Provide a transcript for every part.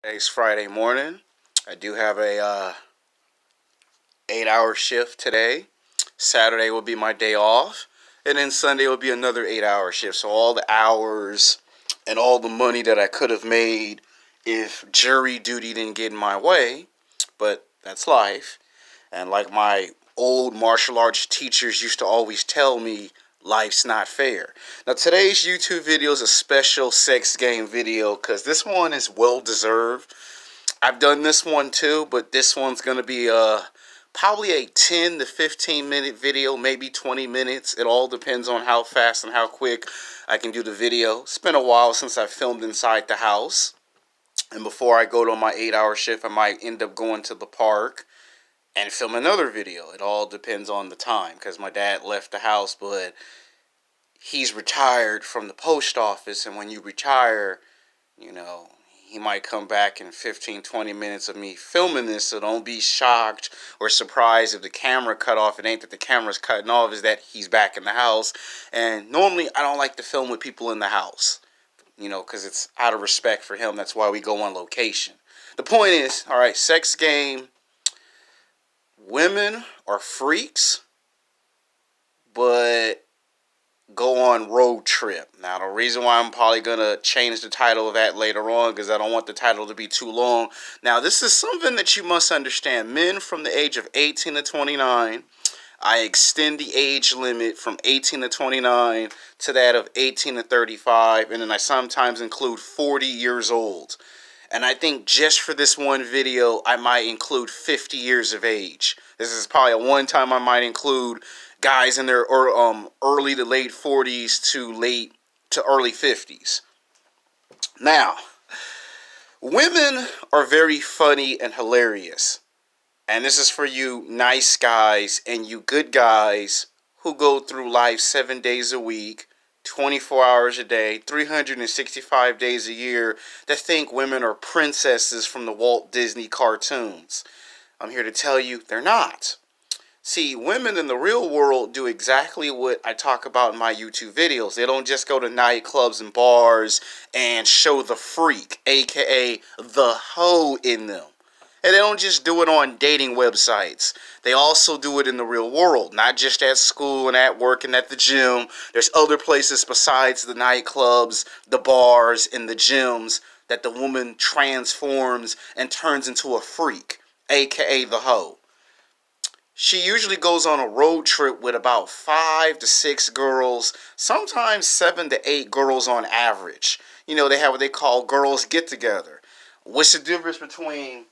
Today's Friday morning. I do have a 8-hour shift today. Saturday will be my day off, and then Sunday will be another 8-hour shift. So all the hours and all the money that I could have made if jury duty didn't get in my way, but that's life. And like my old martial arts teachers used to always tell me, life's not fair. Now today's YouTube video is a special sex game video because this one is well deserved. I've done this one too, but this one's going to be probably a 10 to 15 minute video, maybe 20 minutes. It all depends on how fast and how quick I can do the video. It's been a while since I filmed inside the house. And before I go to my 8-hour shift, I might end up going to the park and film another video. It all depends on the time because my dad left the house, but he's retired from the post office. And when you retire, you know, he might come back in 15, 20 minutes of me filming this, so don't be shocked or surprised if the camera cut off. It ain't that the camera's cutting off, is that he's back in the house. And normally I don't like to film with people in the house, because it's out of respect for him. That's why we go on location. The point is, all right, sex game. Women are freaks, but go on road trip. Now, the reason why I'm probably going to change the title of that later on, because I don't want the title to be too long. Now, this is something that you must understand. Men from the age of 18 to 29, I extend the age limit from 18 to 29 to that of 18 to 35, and then I sometimes include 40 years old. And I think just for this one video, I might include 50 years of age. This is probably a one time I might include guys in their early to late 40s to early 50s. Now, women are very funny and hilarious. And this is for you nice guys and you good guys who go through life 7 days a week, 24 hours a day, 365 days a year, that think women are princesses from the Walt Disney cartoons. I'm here to tell you they're not. See, women in the real world do exactly what I talk about in my YouTube videos. They don't just go to nightclubs and bars and show the freak, aka the hoe in them. And they don't just do it on dating websites. They also do it in the real world, not just at school and at work and at the gym. There's other places besides the nightclubs, the bars, and the gyms that the woman transforms and turns into a freak, aka the hoe. She usually goes on a road trip with about 5 to 6 girls, sometimes 7 to 8 girls on average. They have what they call girls get together. What's the difference between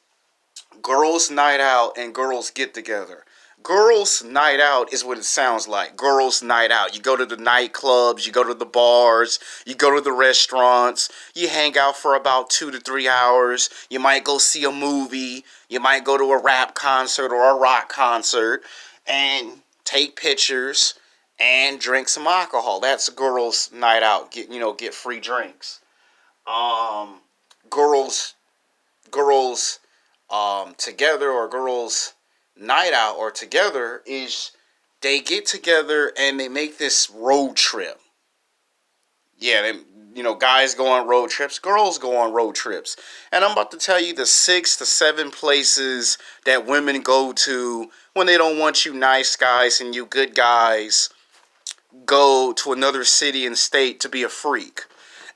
girls night out and girls get together? Girls night out is what it sounds like. Girls night out. You go to the nightclubs, you go to the bars, you go to the restaurants, you hang out for about 2 to 3 hours. You might go see a movie, you might go to a rap concert or a rock concert and take pictures and drink some alcohol. That's girls night out. Get free drinks. Girls together, or girls night out or together, is they get together and they make this road trip. Yeah, guys go on road trips, girls go on road trips. And I'm about to tell you the 6 to 7 places that women go to when they don't want you nice guys and you good guys go to another city and state to be a freak.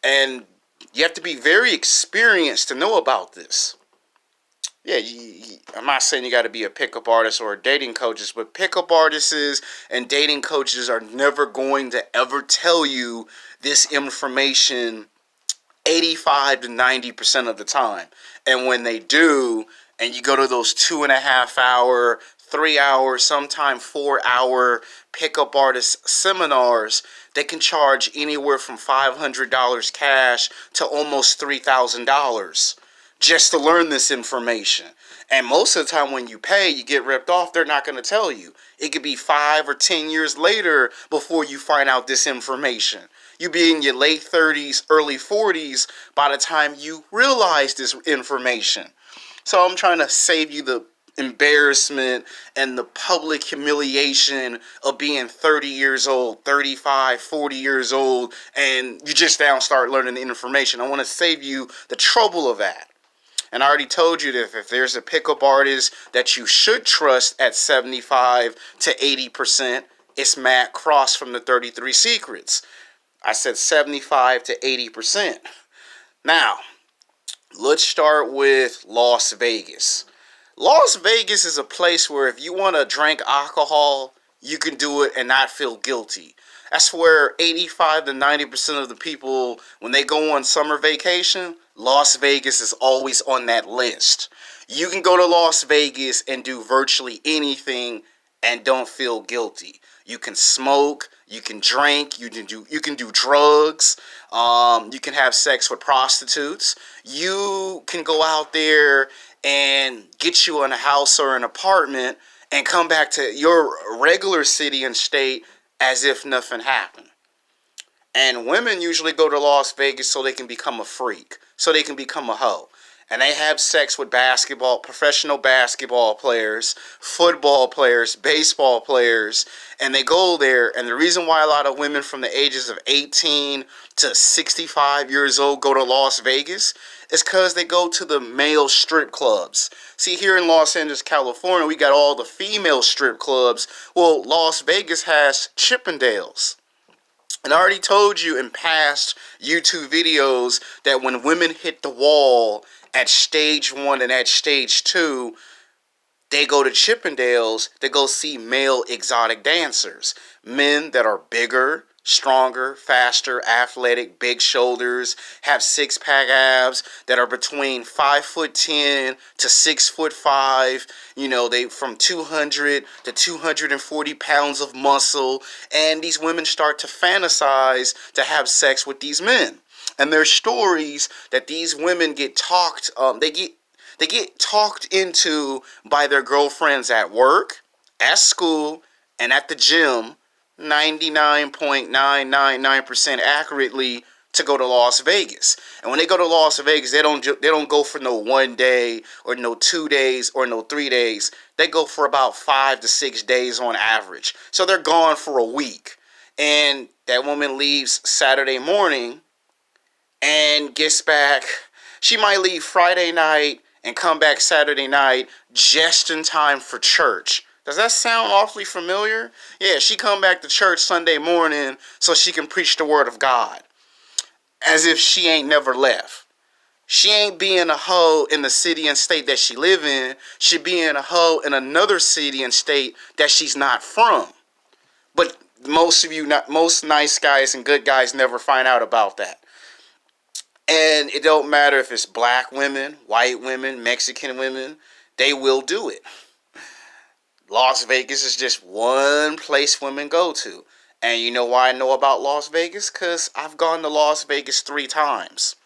And you have to be very experienced to know about this. Yeah, I'm not saying you got to be a pickup artist or a dating coaches, but pickup artists and dating coaches are never going to ever tell you this information 85 to 90% of the time. And when they do, and you go to those 2.5 hour, 3 hour, sometimes 4 hour pickup artist seminars, they can charge anywhere from $500 cash to almost $3,000 just to learn this information. And most of the time when you pay, you get ripped off. They're not going to tell you. It could be 5 or 10 years later before you find out this information. You be in your late 30s, early 40s by the time you realize this information. So I'm trying to save you the embarrassment and the public humiliation of being 30 years old, 35, 40 years old, and you just now start learning the information. I want to save you the trouble of that. And I already told you that if there's a pickup artist that you should trust at 75 to 80%, it's Matt Cross from the 33 Secrets. I said 75 to 80%. Now, let's start with Las Vegas. Las Vegas is a place where if you want to drink alcohol, you can do it and not feel guilty. That's where 85 to 90% of the people, when they go on summer vacation, Las Vegas is always on that list. You can go to Las Vegas and do virtually anything and don't feel guilty. You can smoke, you can drink, you can do drugs, you can have sex with prostitutes. You can go out there and get you in a house or an apartment and come back to your regular city and state as if nothing happened. And women usually go to Las Vegas so they can become a freak, so they can become a hoe. And they have sex with professional basketball players, football players, baseball players, and they go there. And the reason why a lot of women from the ages of 18 to 65 years old go to Las Vegas is because they go to the male strip clubs. See, here in Los Angeles, California, we got all the female strip clubs. Well, Las Vegas has Chippendales. And I already told you in past YouTube videos that when women hit the wall at stage 1 and at stage 2, they go to Chippendales to go see male exotic dancers. Men that are bigger, stronger, faster, athletic, big shoulders, have six-pack abs, that are between 5'10" to 6'5". You know, they from 200 to 240 pounds of muscle. And these women start to fantasize to have sex with these men. And there's stories that these women get talked, they get talked into by their girlfriends at work, at school, and at the gym, 99.999% accurately, to go to Las Vegas. And when they go to Las Vegas, they don't go for no 1 day or no 2 days or no 3 days. They go for about 5 to 6 days on average. So they're gone for a week. And that woman leaves Saturday morning and gets back. She might leave Friday night and come back Saturday night just in time for church. Does that sound awfully familiar? Yeah, she come back to church Sunday morning so she can preach the word of God. As if she ain't never left. She ain't being a hoe in the city and state that she live in. She being a hoe in another city and state that she's not from. But most nice guys and good guys never find out about that. And it don't matter if it's black women, white women, Mexican women, they will do it. Las Vegas is just one place women go to. And you know why I know about Las Vegas? Because I've gone to Las Vegas 3 times.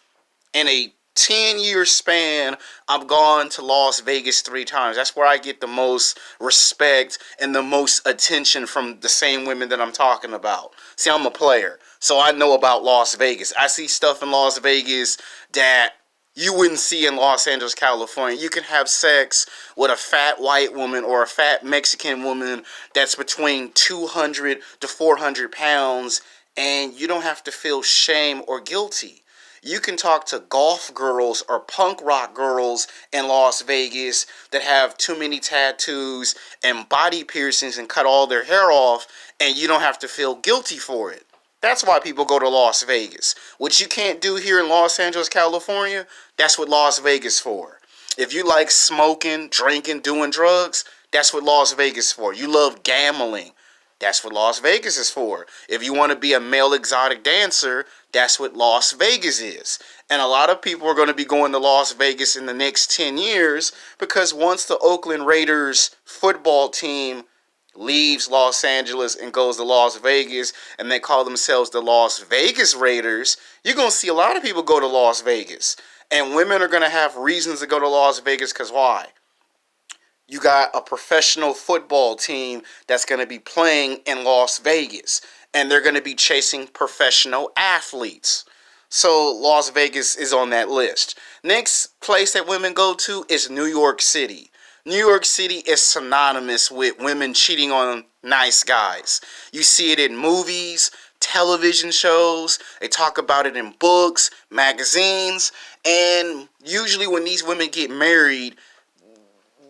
In a 10-year span, I've gone to Las Vegas 3 times. That's where I get the most respect and the most attention from the same women that I'm talking about. See, I'm a player, so I know about Las Vegas. I see stuff in Las Vegas that you wouldn't see in Los Angeles, California. You can have sex with a fat white woman or a fat Mexican woman that's between 200 to 400 pounds, and you don't have to feel shame or guilty. You can talk to golf girls or punk rock girls in Las Vegas that have too many tattoos and body piercings and cut all their hair off, and you don't have to feel guilty for it. That's why people go to Las Vegas. What you can't do here in Los Angeles, California, that's what Las Vegas for. If you like smoking, drinking, doing drugs, that's what Las Vegas for. You love gambling, that's what Las Vegas is for. If you want to be a male exotic dancer, that's what Las Vegas is. And a lot of people are going to be going to Las Vegas in the next 10 years because once the Oakland Raiders football team leaves Los Angeles and goes to Las Vegas and they call themselves the Las Vegas Raiders, you're going to see a lot of people go to Las Vegas. And women are going to have reasons to go to Las Vegas because why? You got a professional football team that's going to be playing in Las Vegas. And they're going to be chasing professional athletes. So Las Vegas is on that list. Next place that women go to is New York City. New York City is synonymous with women cheating on nice guys. You see it in movies, television shows. They talk about it in books, magazines, and usually when these women get married,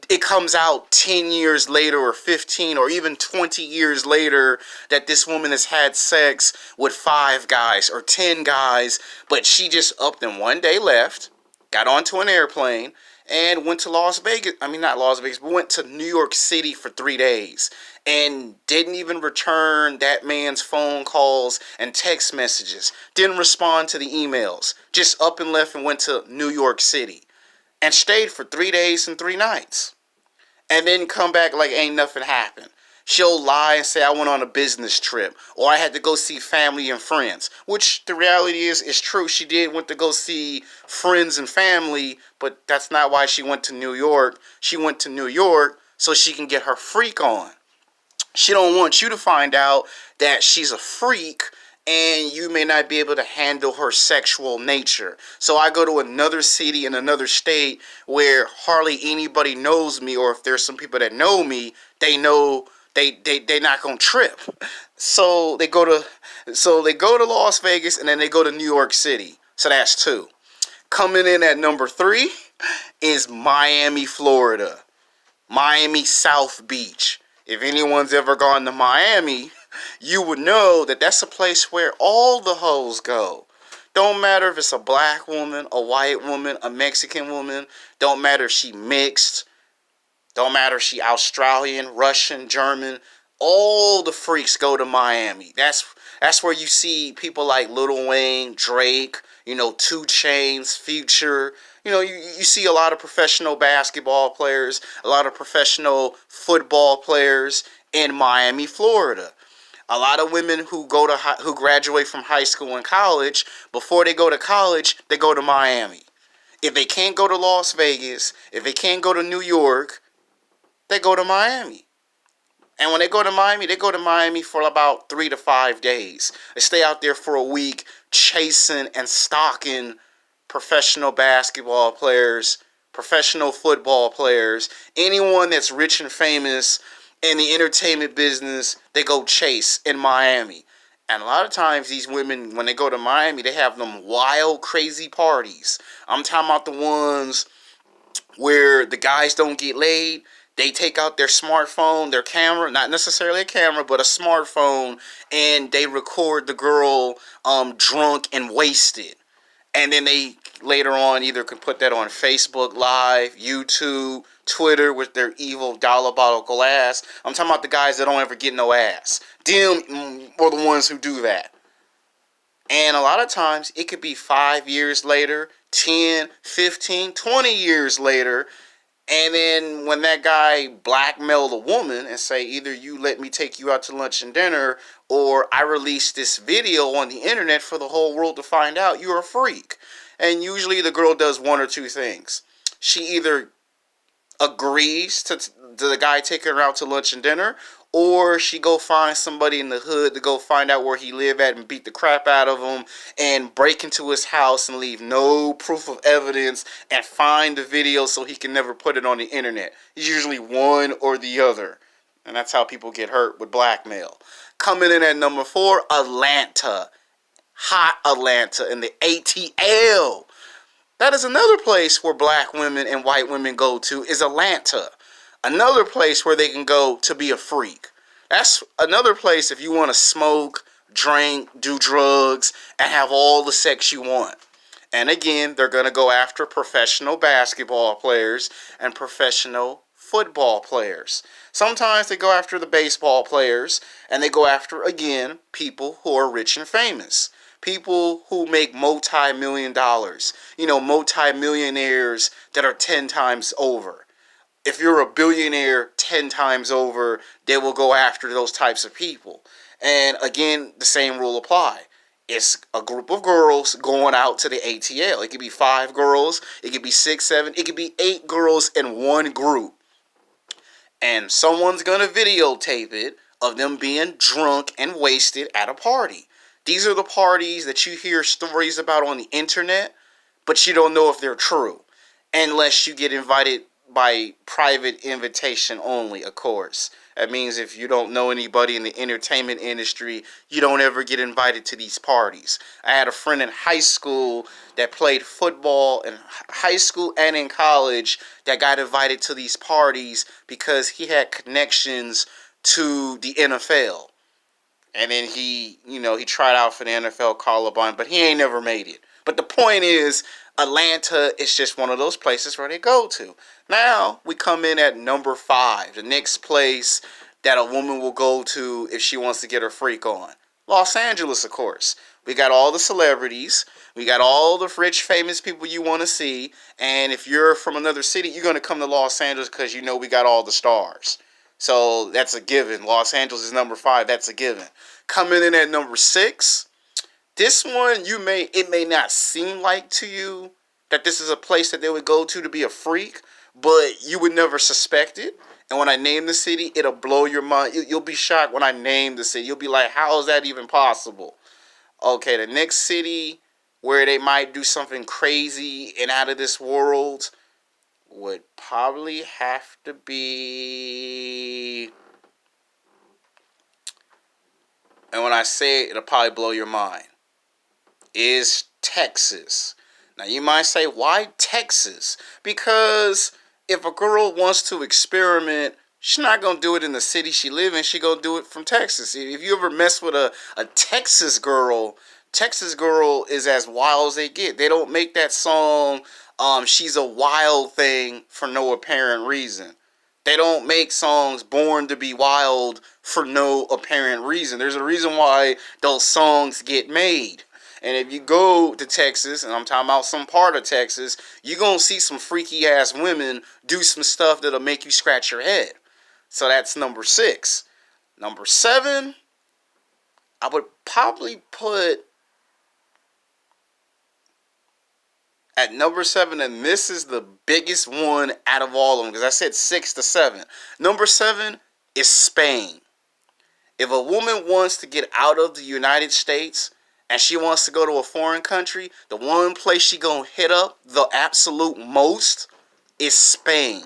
it comes out 10 years later or 15 or even 20 years later that this woman has had sex with 5 guys or 10 guys, but she just up and one day left, got onto an airplane, and went to Las Vegas. I mean, not Las Vegas, but went to New York City for 3 days and didn't even return that man's phone calls and text messages. Didn't respond to the emails. Just up and left and went to New York City and stayed for 3 days and 3 nights. And then come back like ain't nothing happened. She'll lie and say I went on a business trip or I had to go see family and friends, which the reality is true. She did went to go see friends and family, but that's not why she went to New York. She went to New York so she can get her freak on. She don't want you to find out that she's a freak and you may not be able to handle her sexual nature. So I go to another city in another state where hardly anybody knows me, or if there's some people that know me, they know they not gonna trip. So they go to Las Vegas and then they go to New York City. So that's 2. Coming in at number 3 is Miami, Florida. Miami South Beach. If anyone's ever gone to Miami, you would know that that's a place where all the hoes go. Don't matter if it's a black woman, a white woman, a Mexican woman. Don't matter if she mixed. Don't matter if she Australian, Russian, German. All the freaks go to Miami. That's where you see people like Lil Wayne, Drake, 2 Chainz, Future. You see a lot of professional basketball players, a lot of professional football players in Miami, Florida. A lot of women who graduate from high school and college, before they go to college, they go to Miami. If they can't go to Las Vegas, if they can't go to New York, they go to Miami. And when they go to Miami for about 3 to 5 days. They stay out there for a week chasing and stalking professional basketball players, professional football players, anyone that's rich and famous in the entertainment business, they go chase in Miami. And a lot of times these women, when they go to Miami, they have them wild, crazy parties. I'm talking about the ones where the guys don't get laid. They take out their smartphone, their camera, not necessarily a camera, but a smartphone, and they record the girl drunk and wasted. And then they later on either can put that on Facebook Live, YouTube, Twitter with their evil, diabolical ass. I'm talking about the guys that don't ever get no ass. Them are the ones who do that. And a lot of times it could be 5 years later, 10, 15, 20 years later. And then when that guy blackmailed a woman and say, either you let me take you out to lunch and dinner, or I release this video on the internet for the whole world to find out, you're a freak. And usually the girl does one or 2 things. She either agrees to the guy taking her out to lunch and dinner, or she go find somebody in the hood to go find out where he live at and beat the crap out of him and break into his house and leave no proof of evidence and find the video so he can never put it on the internet. It's usually one or the other. And that's how people get hurt with blackmail. Coming in at number 4, Atlanta. Hot Atlanta in the ATL. That is another place where black women and white women go to, is Atlanta. Another place where they can go to be a freak. That's another place if you want to smoke, drink, do drugs, and have all the sex you want. And again, they're going to go after professional basketball players and professional football players. Sometimes they go after the baseball players, and they go after, again, people who are rich and famous. People who make multi-million dollars. Multi-millionaires that are 10 times over. If you're a billionaire 10 times over, they will go after those types of people. And again, the same rule apply. It's a group of girls going out to the ATL. It could be 5 girls. It could be 6, 7. It could be 8 girls in one group. And someone's going to videotape it of them being drunk and wasted at a party. These are the parties that you hear stories about on the internet, but you don't know if they're true. Unless you get invited by private invitation only, of course. That means if you don't know anybody in the entertainment industry, you don't ever get invited to these parties. I had a friend in high school that played football in high school and in college that got invited to these parties because he had connections to the NFL. And then he tried out for the NFL call-up, but he ain't never made it. But the point is, Atlanta is just one of those places where they go to. Now, we come in at number 5, the next place that a woman will go to if she wants to get her freak on. Los Angeles, of course. We got all the celebrities. We got all the rich, famous people you want to see. And if you're from another city, you're going to come to Los Angeles because we got all the stars. So that's a given. Los Angeles is number 5. That's a given. Coming in at number 6, this one it may not seem like to you that this is a place that they would go to be a freak, but you would never suspect it. And when I name the city, it'll blow your mind. You'll be shocked when I name the city. You'll be like, how is that even possible? Okay, the next city where they might do something crazy and out of this world would probably have to be... And when I say it, it'll probably blow your mind, is Texas. Now, you might say, why Texas? Because if a girl wants to experiment, she's not going to do it in the city she lives in. She's going to do it from Texas. If you ever mess with a Texas girl is as wild as they get. They don't make that song, She's a Wild Thing, for no apparent reason. They don't make songs Born to Be Wild for no apparent reason. There's a reason why those songs get made. And if you go to Texas, and I'm talking about some part of Texas, you're going to see some freaky ass women do some stuff that'll make you scratch your head. So that's number 6. Number 7, I would probably put at number 7, and this is the biggest one out of all of them, because I said 6 to 7. Number 7 is Spain. If a woman wants to get out of the United States and she wants to go to a foreign country, the one place she gonna hit up the absolute most is Spain.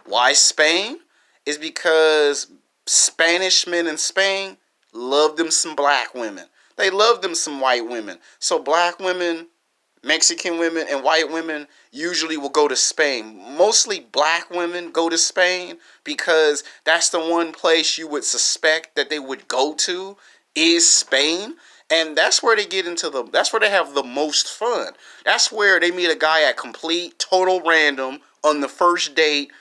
Why Spain? Is because Spanish men in Spain love them some black women. They love them some white women. So black women, Mexican women, and white women usually will go to Spain. Mostly black women go to Spain because that's the one place you would suspect that they would go to is Spain. And that's where they that's where they have the most fun. That's where they meet a guy at complete, total random on the first date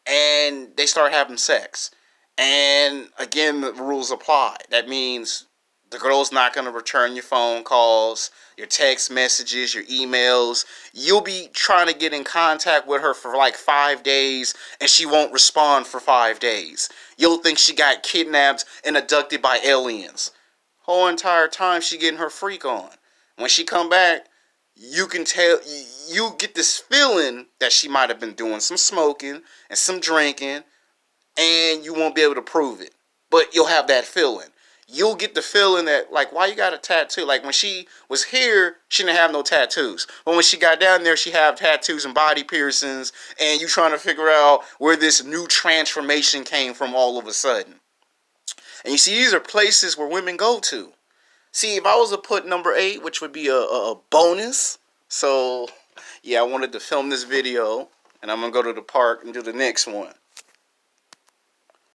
and they start having sex. And again, the rules apply. That means the girl's not going to return your phone calls, your text messages, your emails. You'll be trying to get in contact with her for like 5 days, and she won't respond for 5 days. You'll think she got kidnapped and abducted by aliens. Whole entire time she getting her freak on. When she come back, you can tell, you get this feeling that she might have been doing some smoking and some drinking, and you won't be able to prove it. But you'll have that feeling. You'll get the feeling that, like, why you got a tattoo? Like, when she was here, she didn't have no tattoos. But when she got down there, she had tattoos and body piercings, and you trying to figure out where this new transformation came from all of a sudden. And you see, these are places where women go to. See, if I was to put number 8, which would be a bonus. So, yeah, I wanted to film this video, and I'm going to go to the park and do the next one.